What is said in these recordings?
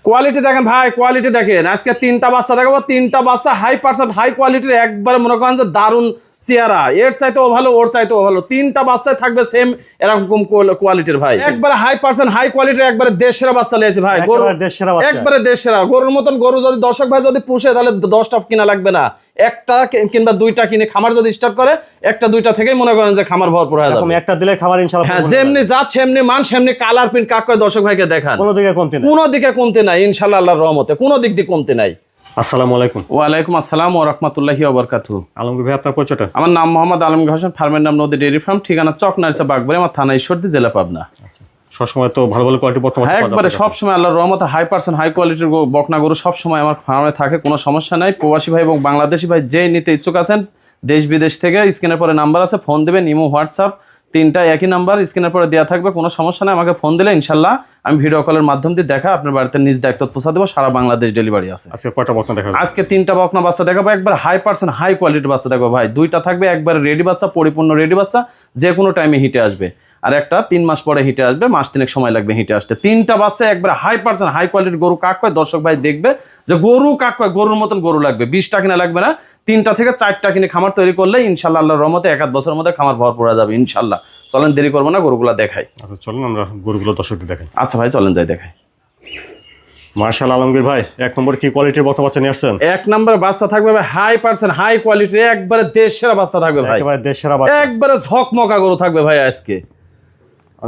Quality দেখেন ভাই, quality দেখেন। আজকে 3টা বাচ্চা দেখাবো, 3টা বাচ্চা 100% হাই কোয়ালিটির, একবারে মনে করেন যে দারুণ চেহারা, এর চাইতেও ভালো ওর চাইতেও ভালো। 3টা বাচ্চায় থাকবে সেম এরকম কোয়ালিটির ভাই, একবারে 100% হাই কোয়ালিটির, একবারে দেশের বাচ্চা লেগেছে ভাই, একবারে দেশের। গরুর মতন গরু যদি দর্শক ভাই যদি পুষে তাহলে 10টা কিনা লাগবে না, একটা কিংবা 2টা কিনে খামার যদি স্টার্ট করে, একটা 2টা থেকেই মনে করেন যে খামার ভরপুর হয়ে যাবে। একটা দিলে খামার ইনশাআল্লাহ। হ্যাঁ, যেমনি জাত সেমনি মান সেমনি কালার প্রিন্ট কাক কয় দর্শক ভাইকে দেখান, কোনো দিকে কমতে নাই ইনশাআল্লাহ, আল্লাহর রহমতে কোনো দিক দিয়ে কমতে নাই। আসসালামু আলাইকুম। ওয়ালাইকুম আসসালাম ওয়া রাহমাতুল্লাহি ওয়া বারাকাতুহু। আলমগীর ভাই, আপনার পরিচয়টা? আমার নাম মোহাম্মদ আলমগীর হোসেন, ফার্মের নাম নদী ডেইরি ফার্ম, ঠিকানা চকনারিচা বাগবাড়ি, আমার থানা ঈশ্বরদী, জেলা পাবনা। আচ্ছা, সবসময় তো ভালো ভালো কোয়ালিটি বর্তমানে হ্যাঁ, একবারে সবসময় আল্লাহর রহমতে 100% হাই কোয়ালিটির বকনা গরু সবসময় আমার ফার্মে থাকে, কোনো সমস্যা নাই। প্রবাসী ভাই এবং বাংলাদেশি ভাই যে নিতে ইচ্ছুক আছেন দেশ বিদেশ থেকে, স্ক্রিনের পরে নাম্বার আছে, ফোন দেবেন। ইমো হোয়াটসঅ্যাপ 3টা একই নাম্বার স্ক্রিনের পরে দেওয়া থাকবে, কোনো সমস্যা নাই। আমাকে ফোন দিলে ইনশাল্লাহ আমি ভিডিও কলের মাধ্যম দিয়ে দেখা আপনার বাড়িতে নিজ দায়িত্ব পৌঁছা দেবো, সারা বাংলাদেশ ডেলিভারি আছে। আজকে কয়টা বকনা দেখাবো? আজকে 3টা বকনা বাচ্চা দেখাবো, একবার 100% হাই কোয়ালিটির বাচ্চা দেখবো ভাই। 2টা থাকবে একবারে রেডি বাচ্চা, পরিপূর্ণ রেডি বাচ্চা, যে কোনো টাইমে হিটে আসবে। আর একটা 3 মাস পরে হিটে আসবে, মাস 3 সময় লাগবে হিটে আসতে। 3টা বাচ্চা একবার 100% হাই কোয়ালিটির গরু কাক কয় দর্শক ভাই দেখবে যে গরু কাক কয়, গরুর মতন গরু লাগবে। 20টা কিনা লাগবে না, 3টা থেকে 4টা কিনে খামার তৈরি করলে ইনশাল্লাহ আল্লাহর রহমতে 1-1 বছরের মধ্যে খামার ভরপুর হয়ে যাবে ইনশাল্লাহ। চলেন দেরি করবো না, গরুগুলা দেখাই। আচ্ছা চলুন আমরা গরুগুলো দর্শকদের দেখাই। আচ্ছা ভাই চলেন যাই দেখাই। মাশাআল্লাহ আলমগীর ভাই, 1 নম্বর কি কোয়ালিটির বকনা বাচ্চা নিয়ে আসছেন? 1 নম্বর বাচ্চা থাকবে ভাই 100% হাই কোয়ালিটির, একবারে দেশের বাচ্চা থাকবে ভাই, একেবারে দেশের বাচ্চা, একবারে ঝকমকা গরু থাকবে ভাই। আজকে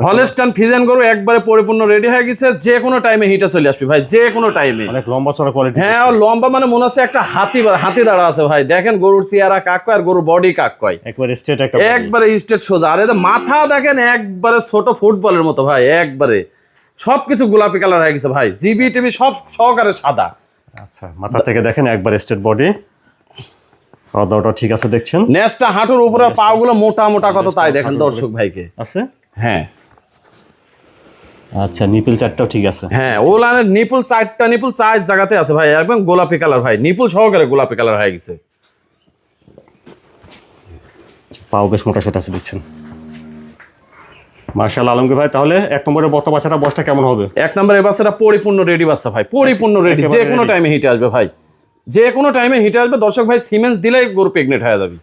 হলস্টাইন ফ্রিজিয়ান গরু একবারে পরিপূর্ণ রেডি হয়ে গেছে, যে কোনো টাইমে হিটে চলে আসবে ভাই, যে কোনো টাইমে। অনেক লম্বা চড়া কোয়ালিটি। হ্যাঁ, লম্বা মানে মনে হচ্ছে একটা হাতি দাঁড়া আছে ভাই। দেখেন গরুর চেহারা কাক কয় আর গরুর বডি কাক কয়, একবারে স্ট্রেট, একবারে স্ট্রেট সোজা। আর এদের মাথা দেখেন একবারে ছোট ফুটবলের মতো ভাই, একবারে সবকিছু গোলাপি কালার হয়ে গেছে ভাই, জিবি টিবি সব সহকারে সাদা। আচ্ছা, মাথা থেকে দেখেন একবারে স্ট্রেট বডি, খাওয়া দাওয়াটা ঠিক আছে দেখছেন। নেসটা হাঁটুর উপরে, পাগুলো মোটা মোটা কত তাই দেখেন দর্শক ভাইকে আছে। হ্যাঁ আচ্ছা, নিপল চারটাও ঠিক আছে। হ্যাঁ, ওলানের নিপল 4টা নিপল 4 জায়গাতে আছে ভাই, একদম গোলাপি কালার ভাই, নিপল সহকারে গোলাপি কালার হয়ে গেছে। পাও বেশ মোটা সোটা আছে দেখছেন। মাশাআল্লাহ আলমগীর ভাই, তাহলে 1 নম্বরের বকনা বাচ্চাটা বয়সটা কেমন হবে? 1 নম্বরের বাচ্চাটা পরিপূর্ণ রেডি বাচ্চা ভাই, পরিপূর্ণ রেডি, যে কোনো টাইমে হিটে আসবে ভাই, যে কোনো টাইমে হিটে আসবে দর্শক ভাই। সিমেন্স দিলেই গরু প্রেগনেন্ট হয়ে যাবে।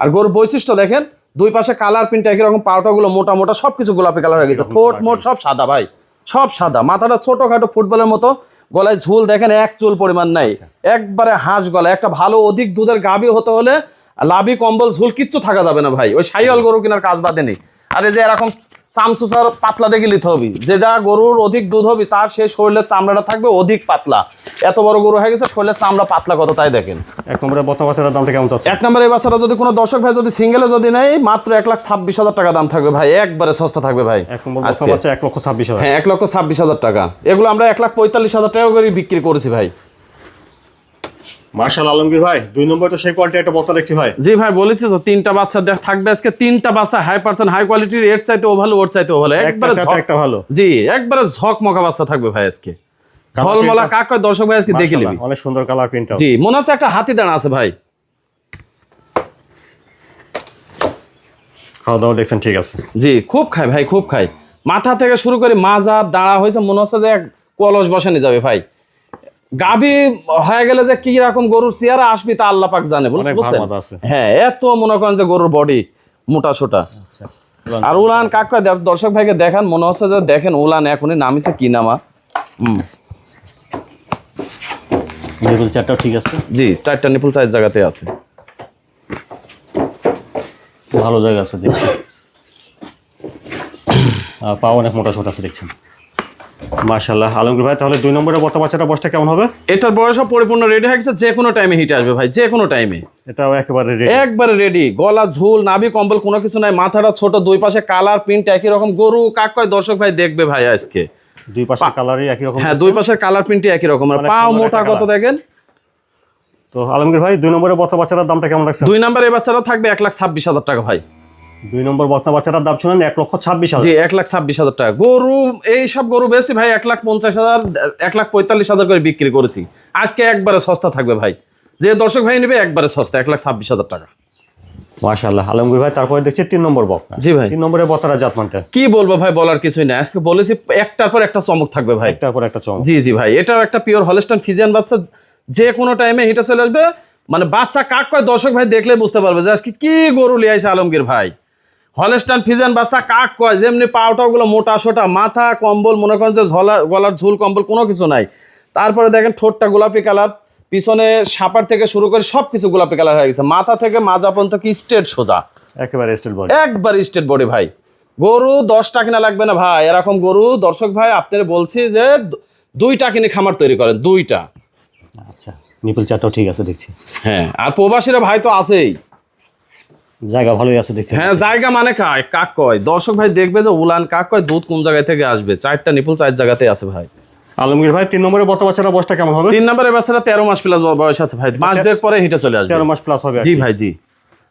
আর গরুর বৈশিষ্ট্য দেখেন, 2 পাশে কালার প্রিন্ট একই রকম, পাউটাগুলো মোটা মোটা, সবকিছু গোলাপি কালার হয়ে গেছে, ঠোঁট মোট সব সাদা ভাই, সব সাদা। মাথাটা ছোটখাটো ফুটবলের মতো, গলায় ঝুল দেখেন 1 চুল পরিমাণ নাই, একবারে হাঁস গলা। একটা ভালো অধিক দুধের গাভী হতে হলে লাভি কম্বল ঝুল কিচ্ছু থাকা যাবে না ভাই, ওই সাইওয়াল গরু কেনার কাজ বাদে নেই। আর এই যে এরকম চামচুচার পাতলা দেখে নিতে হবে, যেটা গরুর অধিক দুধ হবে তার সেই শরীরের চামড়াটা থাকবে অধিক পাতলা। এত বড় গরু হয়ে গেছে, শরীরের চামড়া পাতলা কত তাই দেখেন। 1 নম্বরের বকনা বাচ্চাটার দামটা কেমন চাচ্ছেন? 1 নম্বরের বাচ্চাটা যদি কোনো দর্শক ভাই যদি সিঙ্গেলে যদি নেয়, মাত্র 1,26,000 টাকা দাম থাকবে ভাই, একবারে সস্তা থাকবে ভাই। 1 নম্বর বকনা বাচ্চা 1,26,000। হ্যাঁ, 1,26,000 টাকা। এগুলো আমরা 1,45,000 টাকা করে বিক্রি করেছি ভাই। মাশাআল্লাহ আলমগীর ভাই, 2 নম্বরে তো সেই কোয়ালিটি একটা বকনা দেখছি ভাই। জি ভাই, বলেছি তো 3টা বাচ্চা থাকবে আজকে, 3টা বাচ্চা 100% হাই কোয়ালিটির, এর চাইতেও ভালো ওর চাইতেও ভালো, একবারে একটা ভালো। জি, একবারে ঝকমকা বাচ্চা থাকবে ভাই আজকে, ঝলমলা কাক কয় দর্শক ভাই আজকে দেখে নিবি। অনেক সুন্দর কালার প্রিন্ট। জি, মনে হচ্ছে একটা হাতি দাঁড়া আছে ভাই। খাওয়া দাওয়া দেখছেন ঠিক আছে? জি, খুব খায় ভাই, খুব খায়। মাথা থেকে শুরু করে মাজা দাঁড়া হয়েছে, মনে হচ্ছে যে কলস বসানি যাবে ভাই। গাভী হয়ে গেলে যে কি রকম গরুর চেহারা আসবি তা আল্লাহ পাক জানে, বুঝছেন? হ্যাঁ, এত মনে করেন যে গরুর বডি মোটা সোটা। আর উলান কাক কয় দর্শক ভাইকে দেখান, মনে হচ্ছে যে দেখেন উলান এখনই নামিছে কি নামা। নিপল চারটাও ঠিক আছে। জি, 4টা নিপল 4 জায়গাতে আছে, ভালো জায়গা আছে দেখছি। পাও অনেক মোটা সোটা আছে দেখছেন। মাশাআল্লাহ আলমগীর ভাই, তাহলে 2 নম্বরের বকনা বাচ্চাটা বয়সটা কেমন হবে? এটার বয়স পরিপূর্ণ রেডি হয়ে গেছে, যে কোনো টাইমে হিটে আসবে ভাই, যে কোনো টাইমে। এটাও একেবারে রেডি, একবারে রেডি, গলা ঝুল নাভি কম্বল কোনো কিছু নাই, মাথাটা ছোট, 2 পাশে কালার প্রিন্ট একই রকম। গরু কাক কয় দর্শক ভাই দেখবে ভাই আজকে, 2 পাশের কালারই একই রকম। হ্যাঁ, 2 পাশের কালার প্রিন্টই একই রকম। আর পাও মোটা কত দেখেন। তো আলমগীর ভাই, 2 নম্বরের বকনা বাচ্চাটার দামটা কেমন রাখছেন? 2 নম্বরের বাচ্চাটা থাকবে 1,26,000 টাকা ভাই। 2 নম্বর বকনা বাচ্চাটার দাম শুনেন 1,26,000। জি, 1,26,000 টাকা। গরু এই সব গরু বেশি ভাই 1,50,000 1,45,000 করে বিক্রি করেছি, আজকে একবারে সস্তা থাকবে ভাই। যে দর্শক ভাই নেবে একবারে সস্তা, 1,26,000 টাকা। মাশাআল্লাহ আলমগীর ভাই, তারপরে দেখছি 3 নম্বর বকনা। জি ভাই। 3 নম্বরে বকনার জাতমানটা কি বলবো ভাই, বলার কিছুই না, আজকে বলেছি একটার পর একটা চমক থাকবে ভাই। একটার পর একটা চমক। জি জি ভাই, এটাও একটা পিওর হলস্টাইন ফিজিয়ান বাচ্চা, যে কোনো টাইমে হিটে চলে আসবে। মানে বাচ্চা কাক কয় দর্শক ভাই দেখলে বুঝতে পারবে যে আজকে কি গরু লিয়ে আইছে আলমগীর ভাই। হলস্টাইন ফিজিয়ান বাচ্চা কাক কয়, যেমনি পাউটা গুলো মোটা সোটা, মাথা কম্বল মনে করেন যে গলার ঝুল কম্বল কোনো কিছু নাই। তারপরে দেখেন ঠোঁটটা গোলাপি কালার, পিছনে সাপার থেকে শুরু করে সবকিছু গোলাপি কালার হয়ে গেছে, মাথা থেকে মাজা পর্যন্ত কি স্ট্রেট সোজা, একেবারে স্টিল বডি। একবার স্টেট বডি ভাই। গরু 10টা কিনা লাগবে না ভাই, এরকম গরু দর্শক ভাই আপনাদের বলছি যে 2টা কিনে খামার তৈরি করেন, 2টা। আচ্ছা, নিপল চারটাও ঠিক আছে দেখছি। হ্যাঁ, আর প্রবাসীরা ভাই তো আছেই। জায়গা ভালোই আছে দেখছি। হ্যাঁ, জায়গা মানে খায় কাক কয়, দর্শক ভাই দেখবে যে উলান কাক কয় দুধ কোন জায়গা থেকে আসবে। 4টা নিপুল 4 জায়গাতে আছে ভাই। আলমগীর ভাই 3 নম্বরে বর্তা বাচ্চাটা বয়সটা কেমন হবে? 3 নম্বরের বাচ্চারা 13 মাস প্লাস বয়স আছে ভাই, মাস দুয়েক পরে হিটে চলে আসবে। 13 মাস প্লাস হবে। জি ভাই জি।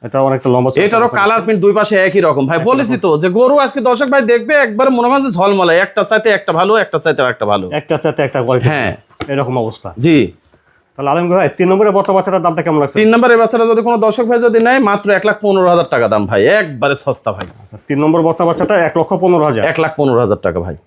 এটা অনেকটা লম্বা। এটারও কালার প্রিন্ট দুই পাশে একই রকম ভাই, বলেছি তো যে গরু আজকে দর্শক ভাই দেখবে একবার মনে হয় যে ঝলমলে, একটা চাইতে একটা ভালো, একটা চাইতে একটা ভালো। একটা সাথে একটা কোয়ালিটি। হ্যাঁ, এরকম অবস্থা। জি। তাহলে আলমগীর ভাই 3 নম্বরে বর্তা বাচ্চাটার দামটা কেমন লাগছে? 3 নম্বরের বাচ্চাটা যদি কোনো দর্শক ভাই যদি নেয়, মাত্র 1,15,000 টাকা দাম ভাই, একবারে সস্তা ভাই। আচ্ছা, 3 নম্বর বর্তা বাচ্চাটা 1,15,000। 1,15,000 টাকা ভাই।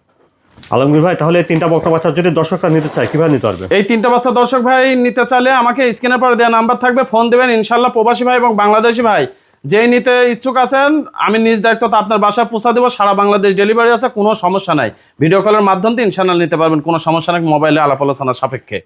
আলমগীর ভাই তাহলে এই 3টা বর্তা বাচ্চা যদি দর্শকরা নিতে চায় কিভাবে নিতে পারবে? এই 3টা বাচ্চা দর্শক ভাই নিতে চাইলে আমাকে স্ক্রিনের পরে দেওয়া নাম্বার থাকবে, ফোন দেবেন। ইনশাল্লাহ প্রবাসী ভাই এবং বাংলাদেশি ভাই যেই নিতে ইচ্ছুক আছেন, আমি নিজ দায়িত্বতে আপনার বাসায় পৌঁছা দেবো। সারা বাংলাদেশ ডেলিভারি আছে, কোনো সমস্যা নাই। ভিডিও কলের মাধ্যমে ইনশাল্লাহ নিতে পারবেন, কোনো সমস্যা নেই, মোবাইলে আলাপ আলোচনা সাপেক্ষে।